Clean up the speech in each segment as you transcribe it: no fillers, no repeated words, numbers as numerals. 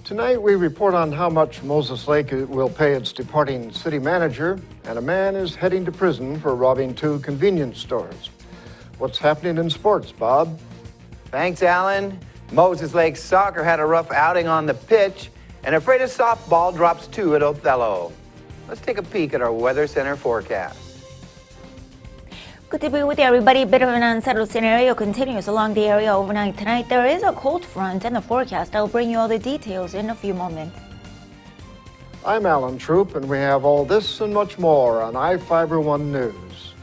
Tonight we report on how much Moses Lake will pay its departing city manager, and a man is heading to prison for robbing 2 convenience stores. What's happening in sports, Bob? Thanks, Alan. Moses Lake soccer had a rough outing on the pitch, and afraid of softball drops 2 at Othello. Let's take a peek at our Weather Center forecast. Good to be with you, everybody. Bit of an unsettled scenario continues along the area overnight tonight. There is a cold front in the forecast. I'll bring you all the details in a few moments. I'm Alan Troop, and we have all this and much more on iFiber1 News.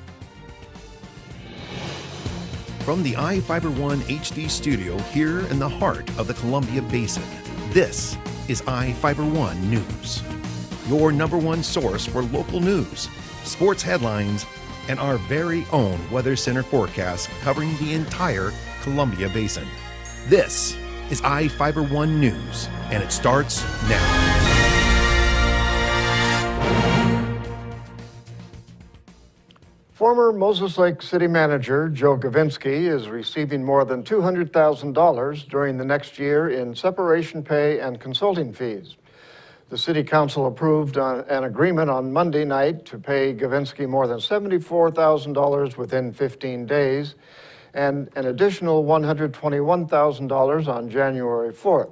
From the iFiber1 HD studio here in the heart of the Columbia Basin, this is iFiber1 News, your #1 source for local news, sports headlines, and our very own Weather Center forecast covering the entire Columbia Basin. This is iFiber1 News, and it starts now. Former Moses Lake City Manager Joe Gavinsky is receiving more than $200,000 during the next year in separation pay and consulting fees. The City Council approved an agreement on Monday night to pay Gavinsky more than $74,000 within 15 days and an additional $121,000 on January 4th.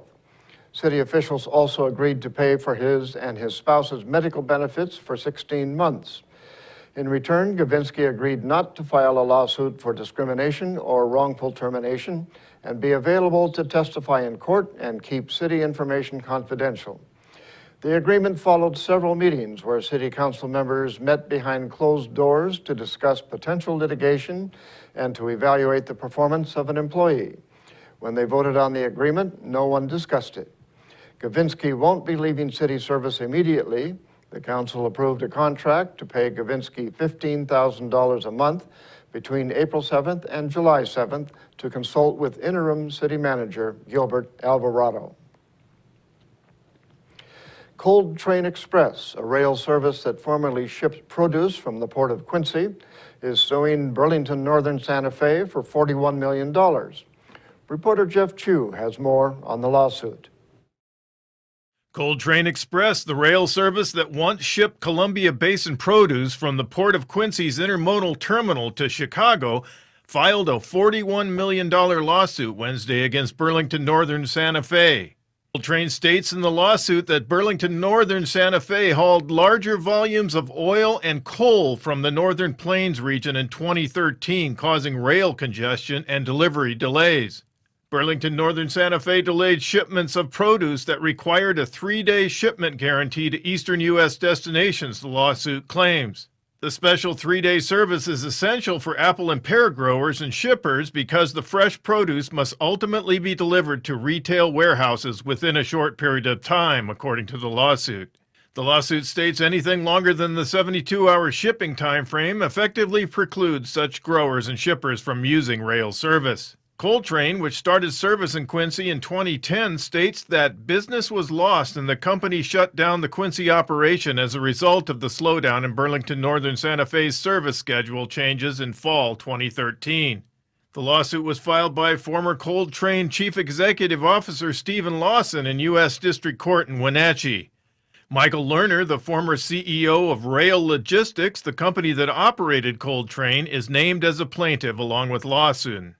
City officials also agreed to pay for his and his spouse's medical benefits for 16 months. In return, Gavinsky agreed not to file a lawsuit for discrimination or wrongful termination and be available to testify in court and keep city information confidential. The agreement followed several meetings where City Council members met behind closed doors to discuss potential litigation and to evaluate the performance of an employee. When they voted on the agreement, no one discussed it. Gavinsky won't be leaving city service immediately. The council approved a contract to pay Gavinsky $15,000 a month between April 7th and July 7th to consult with interim city manager Gilbert Alvarado. Cold Train Express, a rail service that formerly shipped produce from the Port of Quincy, is suing Burlington Northern Santa Fe for $41 million. Reporter Jeff Chu has more on the lawsuit. Cold Train Express, the rail service that once shipped Columbia Basin produce from the Port of Quincy's intermodal terminal to Chicago, filed a $41 million lawsuit Wednesday against Burlington Northern Santa Fe. Cold Train states in the lawsuit that Burlington Northern Santa Fe hauled larger volumes of oil and coal from the Northern Plains region in 2013, causing rail congestion and delivery delays. Burlington Northern Santa Fe delayed shipments of produce that required a 3-day shipment guarantee to eastern U.S. destinations, the lawsuit claims. The special 3-day service is essential for apple and pear growers and shippers because the fresh produce must ultimately be delivered to retail warehouses within a short period of time, according to the lawsuit. The lawsuit states anything longer than the 72-hour shipping time frame effectively precludes such growers and shippers from using rail service. Cold Train, which started service in Quincy in 2010, states that business was lost and the company shut down the Quincy operation as a result of the slowdown in Burlington Northern Santa Fe's service schedule changes in fall 2013. The lawsuit was filed by former Cold Train Chief Executive Officer Stephen Lawson in U.S. District Court in Wenatchee. Michael Lerner, the former CEO of Rail Logistics, the company that operated Cold Train, is named as a plaintiff along with Lawson.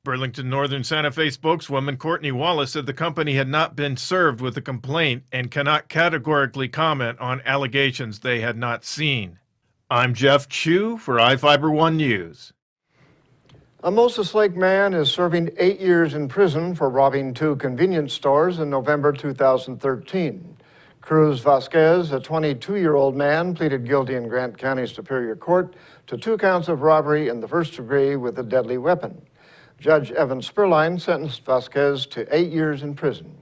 Burlington Northern Santa Fe spokeswoman Courtney Wallace said the company had not been served with a complaint and cannot categorically comment on allegations they had not seen. I'm Jeff Chu for iFiber1 News. A Moses Lake man is serving 8 years in prison for robbing 2 convenience stores in November 2013. Cruz Vasquez, a 22-year-old man, pleaded guilty in Grant County Superior Court to 2 counts of robbery in the first degree with a deadly weapon. Judge Evan Spurline sentenced Vasquez to 8 years in prison.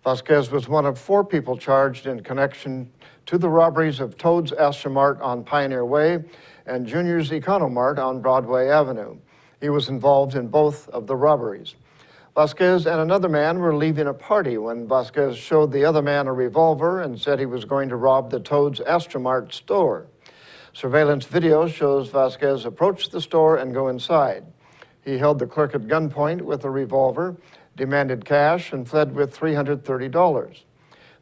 Vasquez was one of 4 people charged in connection to the robberies of Toad's Astromart on Pioneer Way and Junior's Economart on Broadway Avenue. He was involved in both of the robberies. Vasquez and another man were leaving a party when Vasquez showed the other man a revolver and said he was going to rob the Toad's Astromart store. Surveillance video shows Vasquez approach the store and go inside. He held the clerk at gunpoint with a revolver, demanded cash, and fled with $330.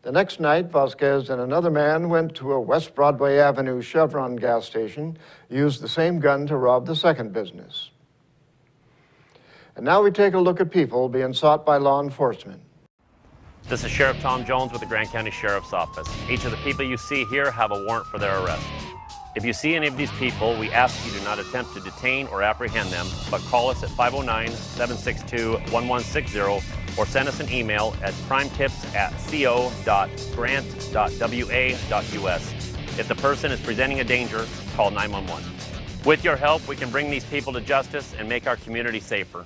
The next night, Vasquez and another man went to a West Broadway Avenue Chevron gas station, used the same gun to rob the second business. And now we take a look at people being sought by law enforcement. This is Sheriff Tom Jones with the Grant County Sheriff's Office. Each of the people you see here have a warrant for their arrest. If you see any of these people, we ask you do not attempt to detain or apprehend them, but call us at 509-762-1160 or send us an email at crimetips@co.grant.wa.us. If the person is presenting a danger, call 911. With your help, we can bring these people to justice and make our community safer.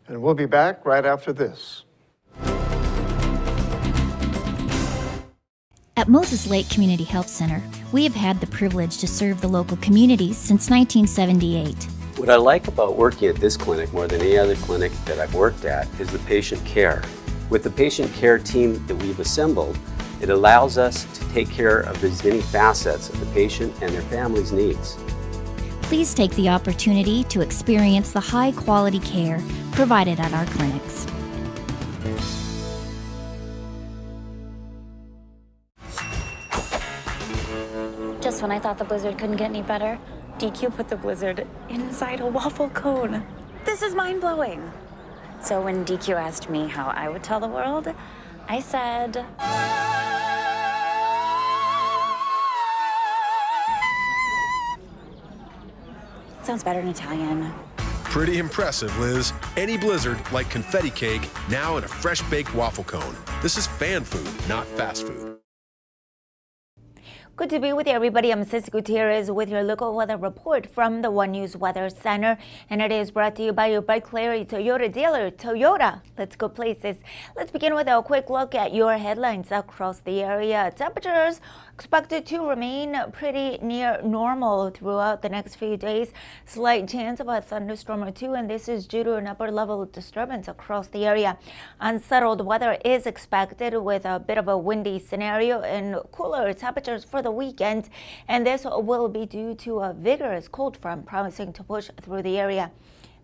And we'll be back right after this. At Moses Lake Community Health Center, we have had the privilege to serve the local communities since 1978. What I like about working at this clinic more than any other clinic that I've worked at is the patient care. With the patient care team that we've assembled, it allows us to take care of as many facets of the patient and their family's needs. Please take the opportunity to experience the high-quality care provided at our clinics. Just when I thought the blizzard couldn't get any better, DQ put the blizzard inside a waffle cone. This is mind-blowing. So when DQ asked me how I would tell the world, I said... Sounds better in Italian. Pretty impressive, Liz. Any blizzard, like confetti cake, now in a fresh baked waffle cone. This is fan food, not fast food. Good to be with you, everybody. I'm Ceci Gutierrez with your local weather report from the One News Weather Center. And it is brought to you by your Bike Clarity Toyota dealer, Toyota. Let's go places. Let's begin with a quick look at your headlines across the area. Temperatures expected to remain pretty near normal throughout the next few days. Slight chance of a thunderstorm or two, and this is due to an upper level disturbance across the area. Unsettled weather is expected with a bit of a windy scenario and cooler temperatures for the weekend, and this will be due to a vigorous cold front promising to push through the area.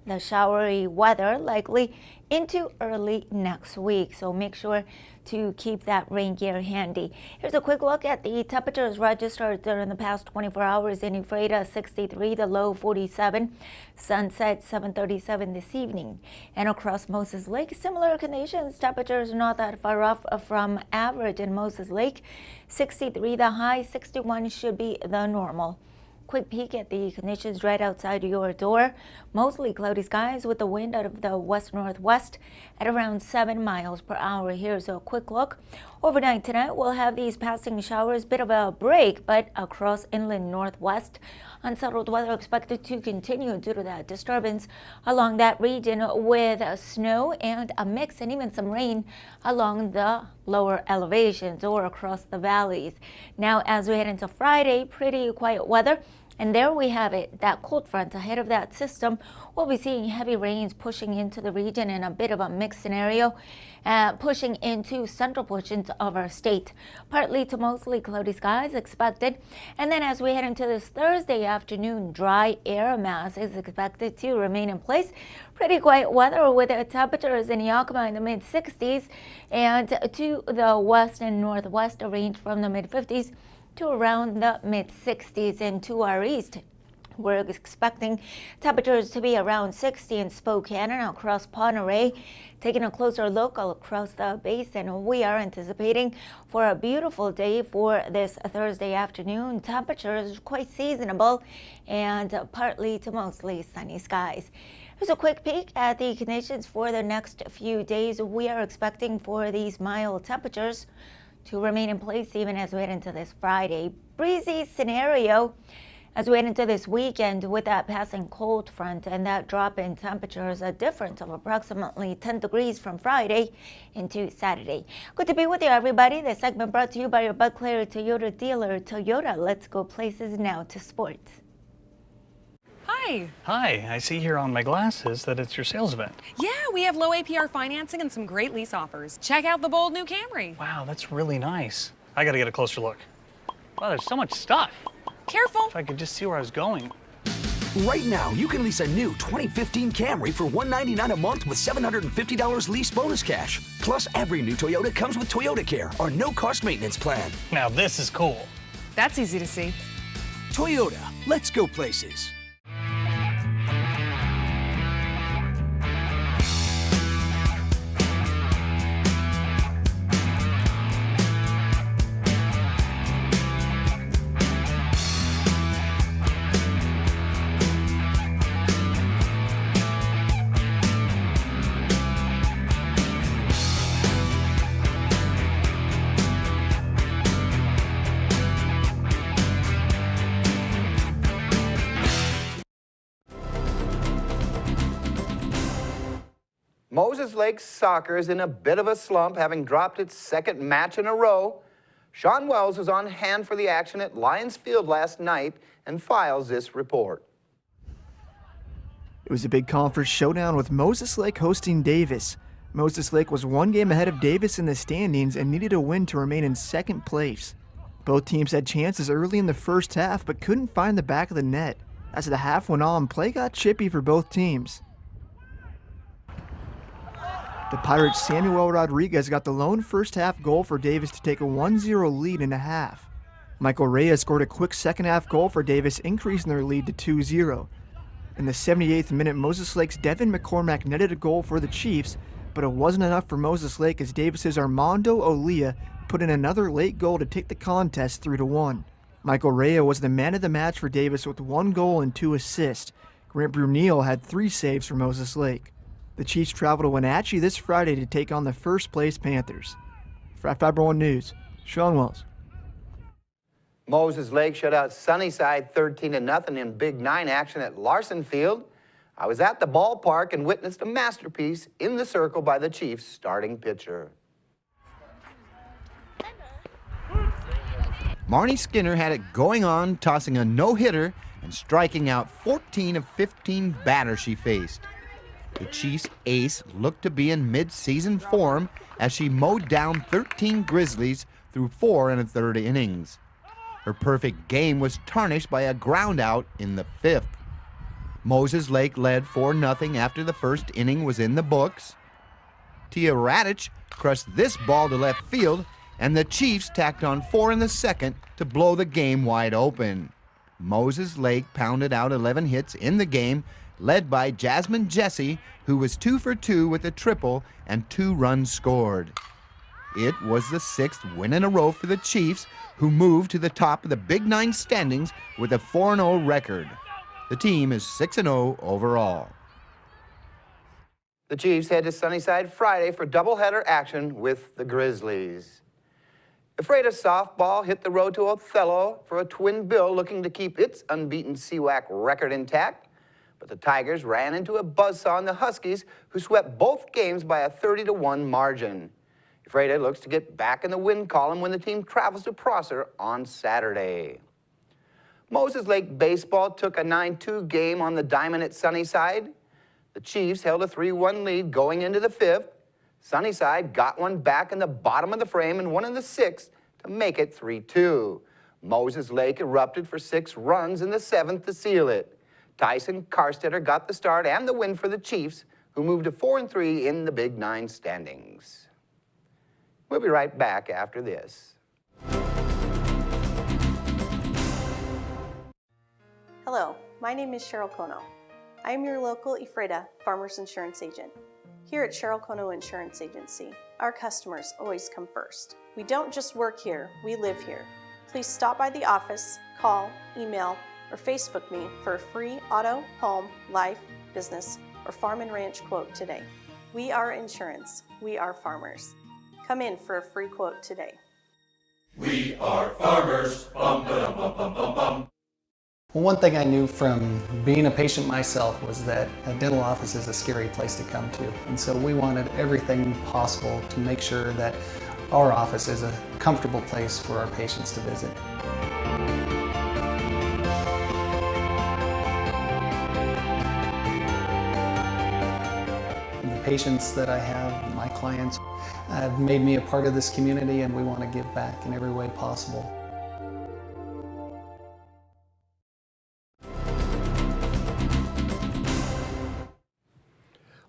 The showery weather likely into early next week, so make sure to keep that rain gear handy. Here's a quick look at the temperatures registered during the past 24 hours. In Ephrata, 63, the low 47. Sunset, 7:37 this evening. And across Moses Lake, similar conditions. Temperatures not that far off from average in Moses Lake. 63 the high, 61 should be the normal. Quick peek at the conditions right outside your door. Mostly cloudy skies with the wind out of the west-northwest at around 7 miles per hour. Here's a quick look. Overnight tonight, we'll have these passing showers, bit of a break, but across inland northwest. Unsettled weather expected to continue due to that disturbance along that region with snow and a mix and even some rain along the lower elevations or across the valleys. Now, as we head into Friday, pretty quiet weather. And there we have it, that cold front ahead of that system. We'll be seeing heavy rains pushing into the region in a bit of a mixed scenario, pushing into central portions of our state. Partly to mostly cloudy skies expected. And then as we head into this Thursday afternoon, dry air mass is expected to remain in place. Pretty quiet weather with temperatures in Yakima in the mid-60s and to the west and northwest, a range from the mid-50s to around the mid-60s. And to our east, we're expecting temperatures to be around 60 in Spokane and across Ponderay. Taking a closer look across the basin, we are anticipating for a beautiful day for this Thursday afternoon. Temperatures quite seasonable and partly to mostly sunny skies. Here's a quick peek at the conditions for the next few days. We are expecting for these mild temperatures to remain in place even as we head into this Friday. Breezy scenario as we head into this weekend with that passing cold front and that drop in temperatures, a difference of approximately 10 degrees from Friday into Saturday. Good to be with you, everybody. This segment brought to you by your Bud Clarity Toyota dealer, Toyota. Let's go places now to sports. Hi. Hi, I see here on my glasses that it's your sales event. Yeah, we have low APR financing and some great lease offers. Check out the bold new Camry. Wow, that's really nice. I gotta get a closer look. Wow, there's so much stuff. Careful. If I could just see where I was going. Right now, you can lease a new 2015 Camry for $199 a month with $750 lease bonus cash. Plus, every new Toyota comes with Toyota Care, our no-cost maintenance plan. Now this is cool. That's easy to see. Toyota, let's go places. Moses Lake soccer is in a bit of a slump, having dropped its second match in a row. Sean Wells was on hand for the action at Lions Field last night and files this report. It was a big conference showdown with Moses Lake hosting Davis. Moses Lake was one game ahead of Davis in the standings and needed a win to remain in second place. Both teams had chances early in the first half but couldn't find the back of the net. As the half went on, play got chippy for both teams. The Pirates' Samuel Rodriguez got the lone first-half goal for Davis to take a 1-0 lead in a half. Michael Reyes scored a quick second-half goal for Davis, increasing their lead to 2-0. In the 78th minute, Moses Lake's Devin McCormack netted a goal for the Chiefs, but it wasn't enough for Moses Lake as Davis's Armando Olia put in another late goal to take the contest 3-1. Michael Reyes was the man of the match for Davis with 1 goal and 2 assists. Grant Brunel had 3 saves for Moses Lake. The Chiefs travel to Wenatchee this Friday to take on the first-place Panthers. For Fiber One News, Sean Wells. Moses Lake shut out Sunnyside 13-0 in Big 9 action at Larson Field. I was at the ballpark and witnessed a masterpiece in the circle by the Chiefs' starting pitcher. Marnie Skinner had it going on, tossing a no-hitter and striking out 14 of 15 batters she faced. The Chiefs' ace looked to be in mid-season form as she mowed down 13 Grizzlies through 4 1/3 innings. Her perfect game was tarnished by a ground out in the 5th. Moses Lake led 4-0 after the first inning was in the books. Tia Radich crushed this ball to left field, and the Chiefs tacked on 4 in the second to blow the game wide open. Moses Lake pounded out 11 hits in the game, led by Jasmine Jesse, who was 2 for 2 with a triple and 2 runs scored. It was the 6th win in a row for the Chiefs, who moved to the top of the Big 9 standings with a 4-0 record. The team is 6-0 overall. The Chiefs head to Sunnyside Friday for doubleheader action with the Grizzlies. Ephrata softball hit the road to Othello for a twin bill looking to keep its unbeaten CWAC record intact. But the Tigers ran into a buzzsaw in the Huskies, who swept both games by a 30-1 margin. Ephrata looks to get back in the win column when the team travels to Prosser on Saturday. Moses Lake baseball took a 9-2 game on the diamond at Sunnyside. The Chiefs held a 3-1 lead going into the 5th. Sunnyside got one back in the bottom of the frame and one in the 6th to make it 3-2. Moses Lake erupted for 6 runs in the 7th to seal it. Tyson Karstetter got the start and the win for the Chiefs, who moved to 4-3 in the Big 9 standings. We'll be right back after this. Hello, my name is Cheryl Kono. I am your local Ephrata Farmers Insurance Agent. Here at Cheryl Kono Insurance Agency, our customers always come first. We don't just work here, we live here. Please stop by the office, call, email, or Facebook me for a free auto, home, life, business, or farm and ranch quote today. We are insurance. We are farmers. Come in for a free quote today. We are farmers. Bum, ba-dum, bum, bum, bum, bum. Well, one thing I knew from being a patient myself was that a dental office is a scary place to come to. And so we wanted everything possible to make sure that our office is a comfortable place for our patients to visit. The patients that I have, my clients, have made me a part of this community, and we want to give back in every way possible.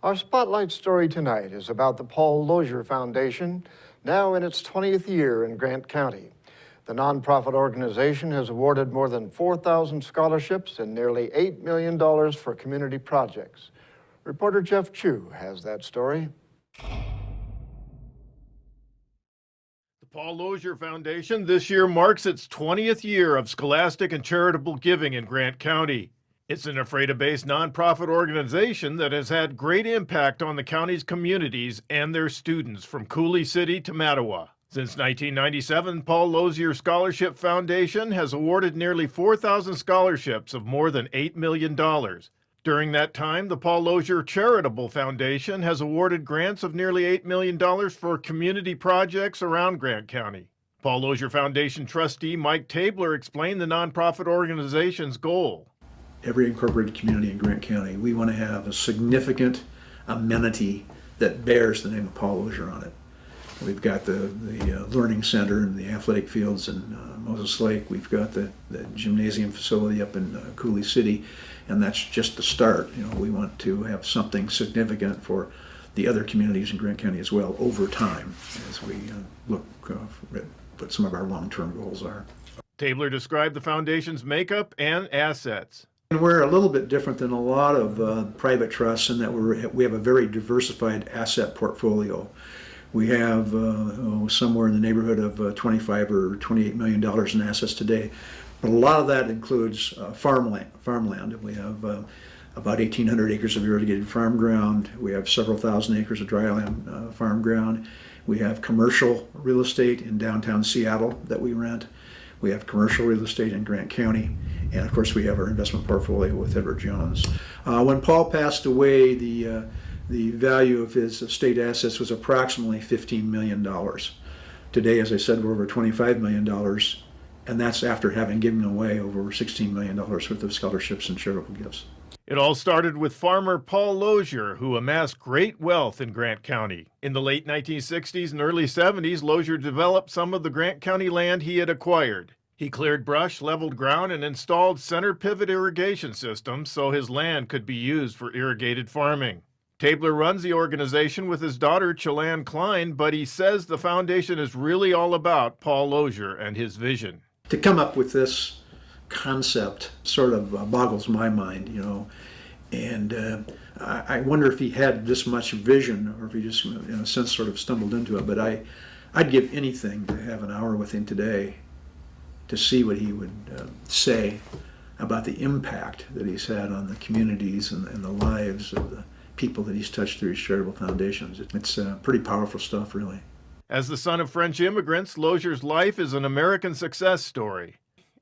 Our spotlight story tonight is about the Paul Lozier Foundation, now in its 20th year in Grant County. The nonprofit organization has awarded more than 4,000 scholarships and nearly $8 million for community projects. Reporter Jeff Chu has that story. The Paul Lozier Foundation this year marks its 20th year of scholastic and charitable giving in Grant County. It's an Ephrata-based nonprofit organization that has had great impact on the county's communities and their students from Coulee City to Mattawa. Since 1997, Paul Lozier Scholarship Foundation has awarded nearly 4,000 scholarships of more than $8 million. During that time, the Paul Lozier Charitable Foundation has awarded grants of nearly $8 million for community projects around Grant County. Paul Lozier Foundation trustee Mike Tabler explained the nonprofit organization's goal. Every incorporated community in Grant County, we want to have a significant amenity that bears the name of Paul Lozier on it. We've got the Learning Center and the athletic fields in Moses Lake. We've got the gymnasium facility up in Coulee City, and that's just the start. You know, we want to have something significant for the other communities in Grant County as well over time as we look at what some of our long-term goals are. Tabler described the foundation's makeup and assets. And we're a little bit different than a lot of private trusts in that we have a very diversified asset portfolio. We have somewhere in the neighborhood of $25 or $28 million in assets today, but a lot of that includes farmland. We have about 1,800 acres of irrigated farm ground. We have several thousand acres of dryland farm ground. We have commercial real estate in downtown Seattle that we rent. We have commercial real estate in Grant County, and of course we have our investment portfolio with Edward Jones. When Paul passed away, the value of his estate assets was approximately $15 million. Today, as I said, we're over $25 million, and that's after having given away over $16 million worth of scholarships and charitable gifts. It all started with farmer Paul Lozier, who amassed great wealth in Grant County. In the late 1960s and early 70s, Lozier developed some of the Grant County land he had acquired. He cleared brush, leveled ground, and installed center pivot irrigation systems so his land could be used for irrigated farming. Tabler runs the organization with his daughter, Chelan Klein, but he says the foundation is really all about Paul Lozier and his vision. To come up with this concept sort of boggles my mind, you know, and I wonder if he had this much vision or if he just, in a sense, sort of stumbled into it. But I'd give anything to have an hour with him today to see what he would say about the impact that he's had on the communities and the lives of the people that he's touched through his charitable foundations. It's pretty powerful stuff, really. As the son of French immigrants, Lozier's life is an American success story.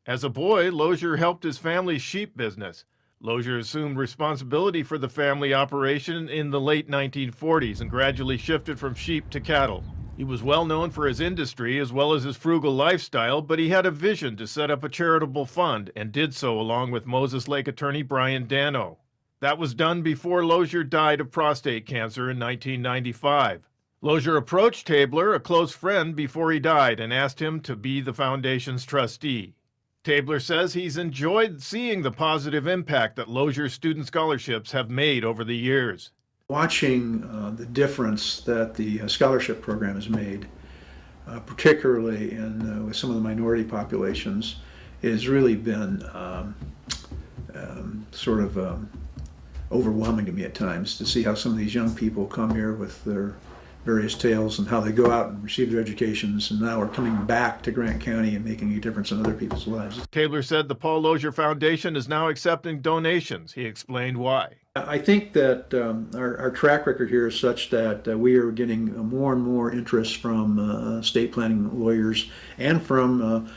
As a boy, Lozier helped his family's sheep business. Lozier assumed responsibility for the family operation in the late 1940s and gradually shifted from sheep to cattle. He was well known for his industry as well as his frugal lifestyle, but he had a vision to set up a charitable fund and did so along with Moses Lake attorney Brian Dano. That was done before Lozier died of prostate cancer in 1995. Lozier approached Tabler, a close friend, before he died and asked him to be the foundation's trustee. Tabler says he's enjoyed seeing the positive impact that Lozier student scholarships have made over the years. Watching the difference that the scholarship program has made, particularly in with some of the minority populations, has really been sort of overwhelming to me at times to see how some of these young people come here with their various tales and how they go out and receive their educations and now are coming back to Grant County and making a difference in other people's lives. Tabler said the Paul Lozier Foundation is now accepting donations. He explained why. I think that our track record here is such that we are getting more and more interest from estate planning lawyers and from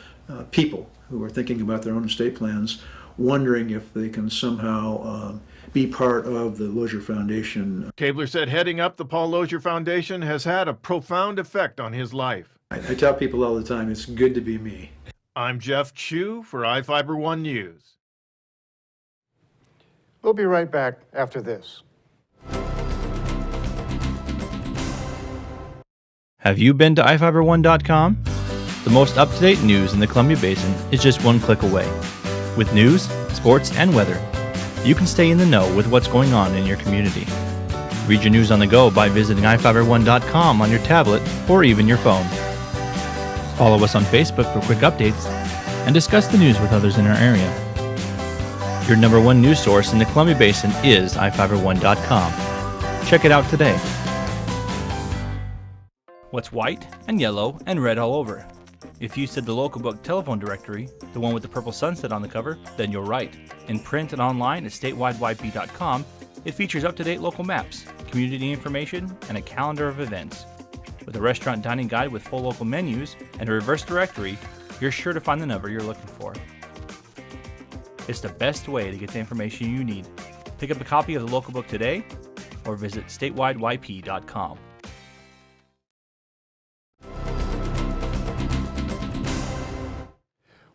people who are thinking about their own estate plans, wondering if they can somehow be part of the Lozier Foundation. Tabler said heading up the Paul Lozier Foundation has had a profound effect on his life. I tell people all the time, it's good to be me. I'm Jeff Chu for iFiber One News. We'll be right back after this. Have you been to iFiber1.com? The most up-to-date news in the Columbia Basin is just one click away. With news, sports, and weather, you can stay in the know with what's going on in your community. Read your news on the go by visiting ifiber1.com on your tablet or even your phone. Follow us on Facebook for quick updates and discuss the news with others in our area. Your number one news source in the Columbia Basin is ifiber1.com. Check it out today. What's white and yellow and red all over? If you said the local book telephone directory, the one with the purple sunset on the cover, then you're right. In print and online at statewideyp.com, it features up-to-date local maps, community information, and a calendar of events. With a restaurant dining guide with full local menus and a reverse directory, you're sure to find the number you're looking for. It's the best way to get the information you need. Pick up a copy of the local book today or visit statewideyp.com.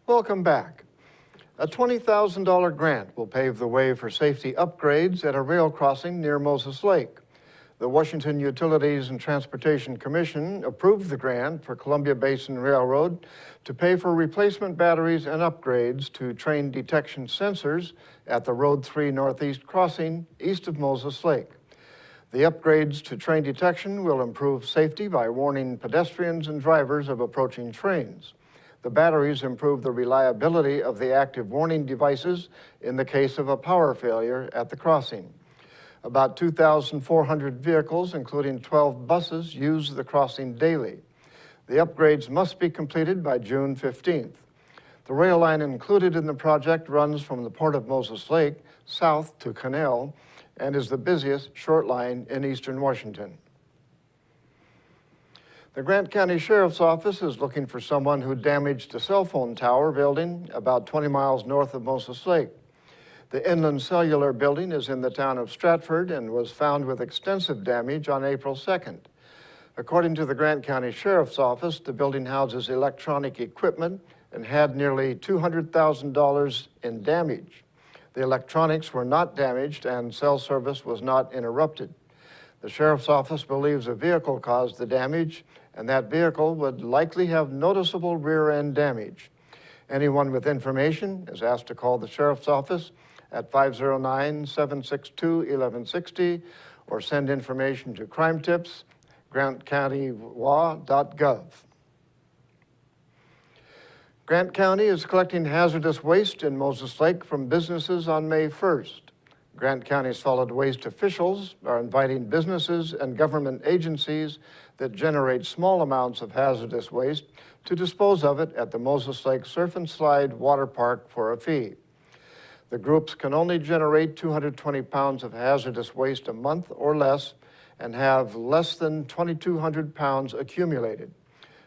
Welcome back. A $20,000 grant will pave the way for safety upgrades at a rail crossing near Moses Lake. The Washington Utilities and Transportation Commission approved the grant for Columbia Basin Railroad to pay for replacement batteries and upgrades to train detection sensors at the Road 3 Northeast crossing east of Moses Lake. The upgrades to train detection will improve safety by warning pedestrians and drivers of approaching trains. The batteries improve the reliability of the active warning devices in the case of a power failure at the crossing. About 2,400 vehicles, including 12 buses, use the crossing daily. The upgrades must be completed by June 15th. The rail line included in the project runs from the Port of Moses Lake south to Canal and is the busiest short line in eastern Washington. The Grant County Sheriff's Office is looking for someone who damaged a cell phone tower building about 20 miles north of Moses Lake. The Inland Cellular building is in the town of Stratford and was found with extensive damage on April 2nd. According to the Grant County Sheriff's Office, the building houses electronic equipment and had nearly $200,000 in damage. The electronics were not damaged and cell service was not interrupted. The Sheriff's Office believes a vehicle caused the damage, and that vehicle would likely have noticeable rear-end damage. Anyone with information is asked to call the Sheriff's Office at 509-762-1160 or send information to crime tips, grantcountywa.gov. Grant County is collecting hazardous waste in Moses Lake from businesses on May 1st. Grant County solid waste officials are inviting businesses and government agencies that generate small amounts of hazardous waste to dispose of it at the Moses Lake Surf and Slide Water Park for a fee. The groups can only generate 220 pounds of hazardous waste a month or less and have less than 2,200 pounds accumulated.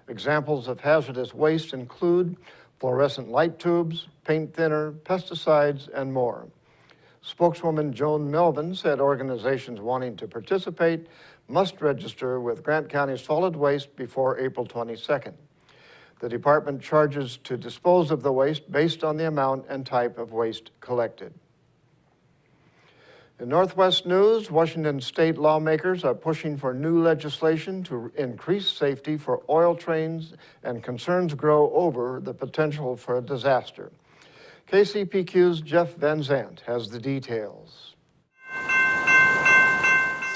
Examples of hazardous waste include fluorescent light tubes, paint thinner, pesticides, and more. Spokeswoman Joan Melvin said organizations wanting to participate must register with Grant County Solid Waste before April 22nd. The department charges to dispose of the waste based on the amount and type of waste collected. In Northwest news, Washington state lawmakers are pushing for new legislation to increase safety for oil trains, and concerns grow over the potential for a disaster. KCPQ's Jeff Van Zandt has the details.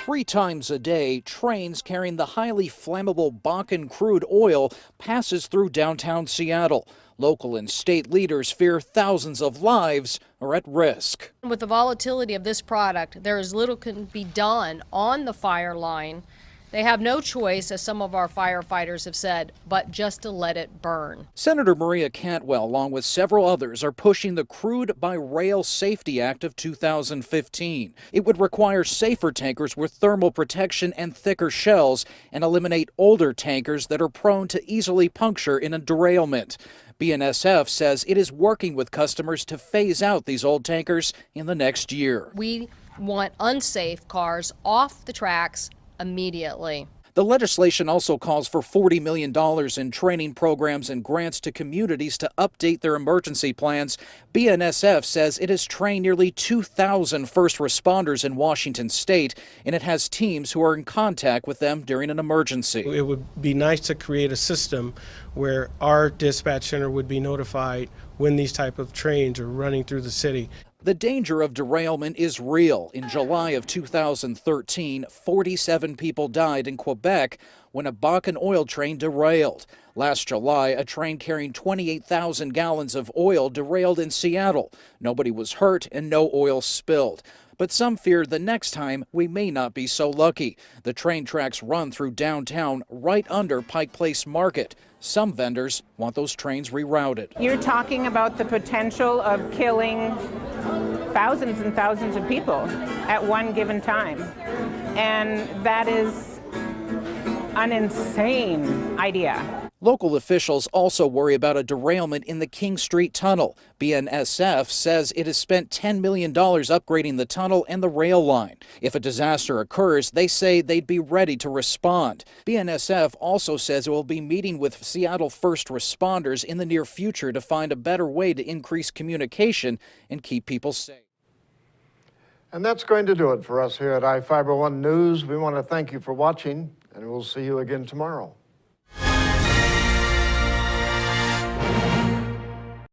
3 times a day, trains carrying the highly flammable Bakken crude oil passes through downtown Seattle. Local and state leaders fear thousands of lives are at risk. With the volatility of this product, there is little can be done on the fire line. They have no choice, as some of our firefighters have said, but just to let it burn. Senator Maria Cantwell, along with several others, are pushing the Crude by Rail Safety Act of 2015. It would require safer tankers with thermal protection and thicker shells and eliminate older tankers that are prone to easily puncture in a derailment. BNSF says it is working with customers to phase out these old tankers in the next year. We want unsafe cars off the tracks immediately. The legislation also calls for $40 million in training programs and grants to communities to update their emergency plans. BNSF says it has trained nearly 2,000 first responders in Washington state, and it has teams who are in contact with them during an emergency. It would be nice to create a system where our dispatch center would be notified when these type of trains are running through the city. The danger of derailment is real. In July of 2013, 47 people died in Quebec when a Bakken oil train derailed. Last July, a train carrying 28,000 gallons of oil derailed in Seattle. Nobody was hurt and no oil spilled. But some fear the next time we may not be so lucky. The train tracks run through downtown right under Pike Place Market. Some vendors want those trains rerouted. You're talking about the potential of killing thousands and thousands of people at one given time. And that is an insane idea. Local officials also worry about a derailment in the King Street Tunnel. BNSF says it has spent $10 million upgrading the tunnel and the rail line. If a disaster occurs, they say they'd be ready to respond. BNSF also says it will be meeting with Seattle first responders in the near future to find a better way to increase communication and keep people safe. And that's going to do it for us here at iFiber One News. We want to thank you for watching, and we'll see you again tomorrow.